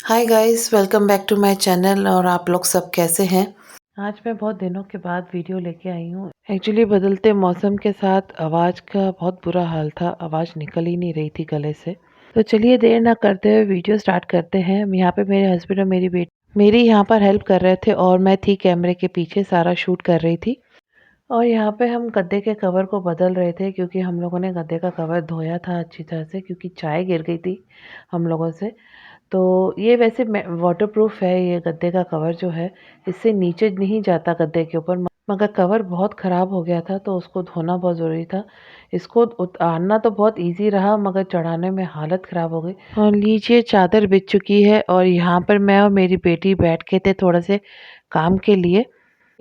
Hi guys, welcome back to my channel. और आप लोग सब कैसे हैं? आज मैं बहुत दिनों के बाद वीडियो लेके आई हूँ। एक्चुअली बदलते मौसम के साथ आवाज़ का बहुत बुरा हाल था, आवाज़ निकल ही नहीं रही थी गले से। तो चलिए देर ना करते हुए वीडियो स्टार्ट करते हैं। यहाँ पे मेरे हस्बैंड और मेरी बेटी मेरी यहाँ पर हेल्प कर रहे थे और मैं थी कैमरे के पीछे, सारा शूट कर रही थी। और यहाँ पे हम गद्दे के कवर को बदल रहे थे क्योंकि हम लोगों ने गद्दे का कवर धोया था अच्छी तरह से, क्योंकि चाय गिर गई थी हम लोगों से। तो ये वैसे वाटरप्रूफ है, ये गद्दे का कवर जो है, इससे नीचे नहीं जाता गद्दे के ऊपर। मगर कवर बहुत ख़राब हो गया था तो उसको धोना बहुत ज़रूरी था। इसको उतारना तो बहुत इजी रहा मगर चढ़ाने में हालत ख़राब हो गई। और लीजिए चादर बिछ चुकी है और यहाँ पर मैं और मेरी बेटी बैठ के थे थोड़ा से काम के लिए।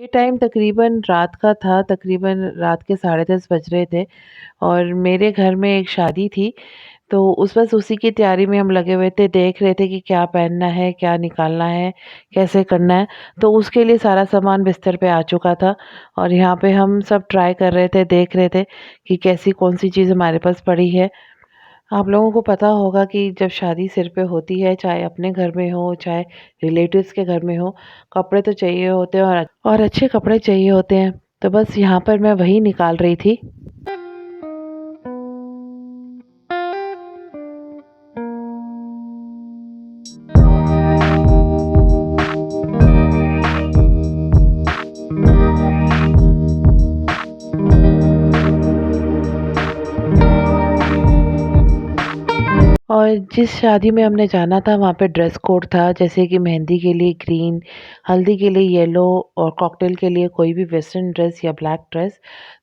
ये टाइम तकरीबन रात का था, तकरीबन रात के 10:30 बज रहे थे। और मेरे घर में एक शादी थी, तो बस उसी की तैयारी में हम लगे हुए थे, देख रहे थे कि क्या पहनना है, क्या निकालना है, कैसे करना है। तो उसके लिए सारा सामान बिस्तर पे आ चुका था और यहाँ पे हम सब ट्राई कर रहे थे, देख रहे थे कि कैसी कौन-सी चीज़ हमारे पास पड़ी है। आप लोगों को पता होगा कि जब शादी सिर पे होती है, चाहे अपने घर में हो, चाहे रिलेटिव्स के घर में हो, कपड़े तो चाहिए होते हैं और अच्छे कपड़े चाहिए होते हैं। तो बस यहाँ पर मैं वही निकाल रही थी। और जिस शादी में हमने जाना था वहाँ पे ड्रेस कोड था, जैसे कि मेहंदी के लिए ग्रीन, हल्दी के लिए येलो और कॉकटेल के लिए कोई भी वेस्टर्न ड्रेस या ब्लैक ड्रेस।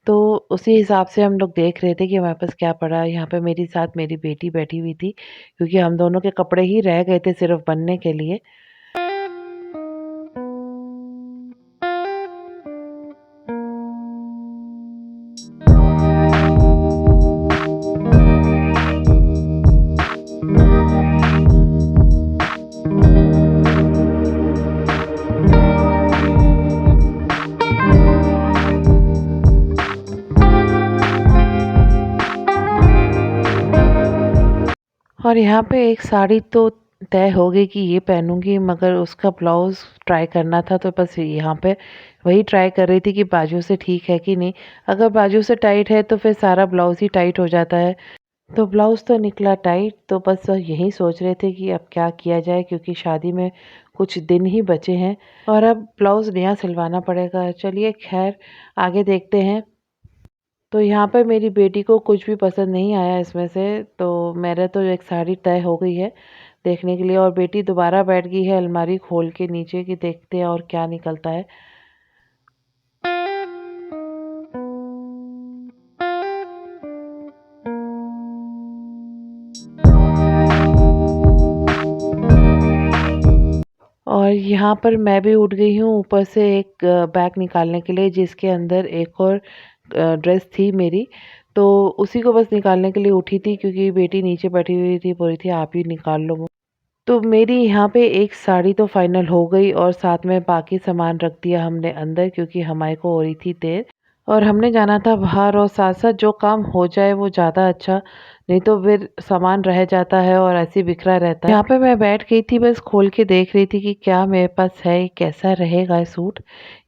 तो उसी हिसाब से हम लोग देख रहे थे कि हमारे पास क्या पड़ा है। यहाँ पे मेरी साथ मेरी बेटी बैठी हुई थी क्योंकि हम दोनों के कपड़े ही रह गए थे सिर्फ बनने के लिए। और यहाँ पे एक साड़ी तो तय हो गई कि ये पहनूंगी, मगर उसका ब्लाउज़ ट्राई करना था तो बस यहाँ पे वही ट्राई कर रही थी कि बाजू से ठीक है कि नहीं। अगर बाजू से टाइट है तो फिर सारा ब्लाउज़ ही टाइट हो जाता है। तो ब्लाउज़ तो निकला टाइट, तो बस यही सोच रहे थे कि अब क्या किया जाए, क्योंकि शादी में कुछ दिन ही बचे हैं और अब ब्लाउज़ नया सिलवाना पड़ेगा। चलिए खैर आगे देखते हैं। तो यहाँ पे मेरी बेटी को कुछ भी पसंद नहीं आया इसमें से, तो मेरा तो एक साड़ी तय हो गई है देखने के लिए। और बेटी दोबारा बैठ गई है अलमारी खोल के नीचे कि देखते हैं और क्या निकलता है। और यहाँ पर मैं भी उठ गई हूँ ऊपर से एक बैग निकालने के लिए, जिसके अंदर एक और ड्रेस थी मेरी। तो उसी को बस निकालने के लिए उठी थी क्योंकि बेटी नीचे बैठी हुई थी, बोल रही थी आप ही निकाल लो वो। तो मेरी यहाँ पे एक साड़ी तो फाइनल हो गई और साथ में बाकी सामान रख दिया हमने अंदर, क्योंकि हमारे को हो रही थी देर और हमने जाना था बाहर। और साथ साथ जो काम हो जाए वो ज़्यादा अच्छा, नहीं तो फिर सामान रह जाता है और ऐसे ही बिखरा रहता है। यहाँ पे मैं बैठ गई थी, बस खोल के देख रही थी कि क्या मेरे पास है, कैसा रहेगा ये सूट।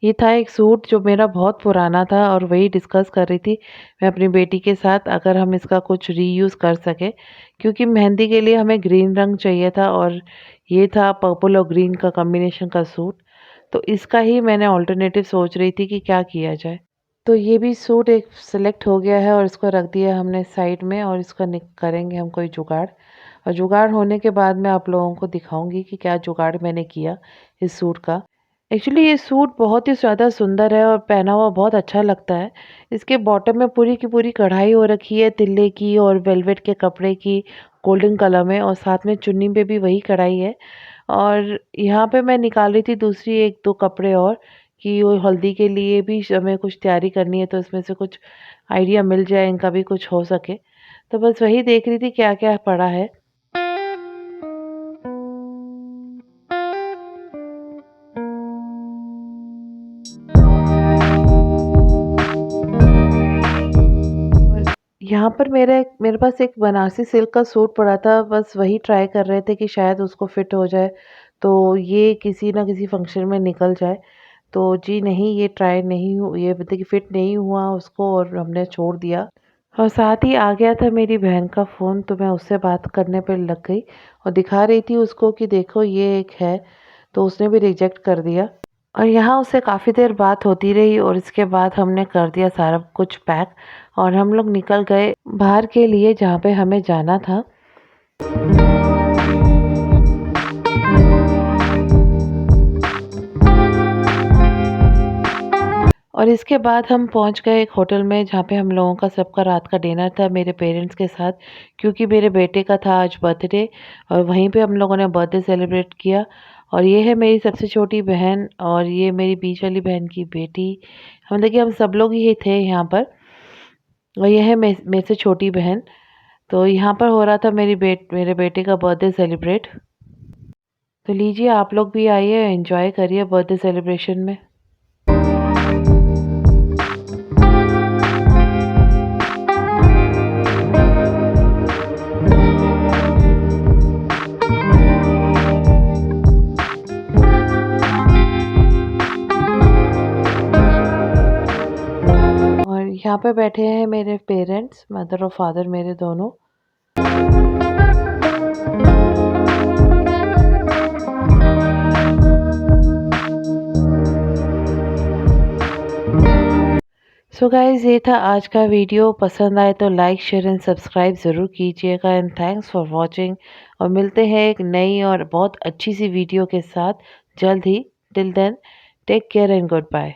ये था एक सूट जो मेरा बहुत पुराना था और वही डिस्कस कर रही थी मैं अपनी बेटी के साथ, अगर हम इसका कुछ रीयूज़ कर सके, क्योंकि मेहंदी के लिए हमें ग्रीन रंग चाहिए था और ये था पर्पल और ग्रीन का कॉम्बिनेशन का सूट। तो इसका ही मैंने ऑल्टरनेटिव सोच रही थी कि क्या किया जाए। तो ये भी सूट एक सिलेक्ट हो गया है और इसको रख दिया हमने साइड में और इसका करेंगे हम कोई जुगाड़। और जुगाड़ होने के बाद मैं आप लोगों को दिखाऊंगी कि क्या जुगाड़ मैंने किया इस सूट का। एक्चुअली ये सूट बहुत ही ज़्यादा सुंदर है और पहना हुआ बहुत अच्छा लगता है। इसके बॉटम में पूरी की पूरी कढ़ाई हो रखी है तिल्ले की और वेलवेट के कपड़े की, गोल्डन कलर में, और साथ में चुन्नी पे भी वही कढ़ाई है। और यहाँ पे मैं निकाल रही थी दूसरी एक दो कपड़े और, कि वो हल्दी के लिए भी हमें कुछ तैयारी करनी है, तो इसमें से कुछ आइडिया मिल जाए, इनका भी कुछ हो सके। तो बस वही देख रही थी क्या क्या पड़ा है। यहाँ पर मेरे पास एक बनारसी सिल्क का सूट पड़ा था, बस वही ट्राई कर रहे थे कि शायद उसको फिट हो जाए, तो ये किसी ना किसी फंक्शन में निकल जाए। तो जी नहीं, ये ट्राई नहीं हु ये देखिए फिट नहीं हुआ उसको और हमने छोड़ दिया। और साथ ही आ गया था मेरी बहन का फ़ोन, तो मैं उससे बात करने पे लग गई और दिखा रही थी उसको कि देखो ये एक है, तो उसने भी रिजेक्ट कर दिया। और यहाँ उससे काफ़ी देर बात होती रही और इसके बाद हमने कर दिया सारा कुछ पैक और हम लोग निकल गए बाहर के लिए जहाँ पे हमें जाना था। और इसके बाद हम पहुंच गए एक होटल में जहाँ पे हम लोगों का सबका रात का डिनर था मेरे पेरेंट्स के साथ, क्योंकि मेरे बेटे का था आज बर्थडे और वहीं पे हम लोगों ने बर्थडे सेलिब्रेट किया। और ये है मेरी सबसे छोटी बहन और ये मेरी बीच वाली बहन की बेटी। हम देखिए हम सब लोग ही थे यहाँ पर। और ये है मेरे से छोटी बहन। तो यहाँ पर हो रहा था मेरे बेटे का बर्थडे सेलिब्रेट। तो लीजिए आप लोग भी आइए, एंजॉय करिए बर्थडे सेलिब्रेशन में। और यहाँ पे बैठे हैं मेरे पेरेंट्स, मदर और फादर मेरे दोनों। सो गाइज़ ये था आज का वीडियो। पसंद आए तो लाइक शेयर एंड सब्सक्राइब ज़रूर कीजिएगा एंड थैंक्स फॉर वॉचिंग। और मिलते हैं एक नई और बहुत अच्छी सी वीडियो के साथ जल्द ही। Till then take care and good bye.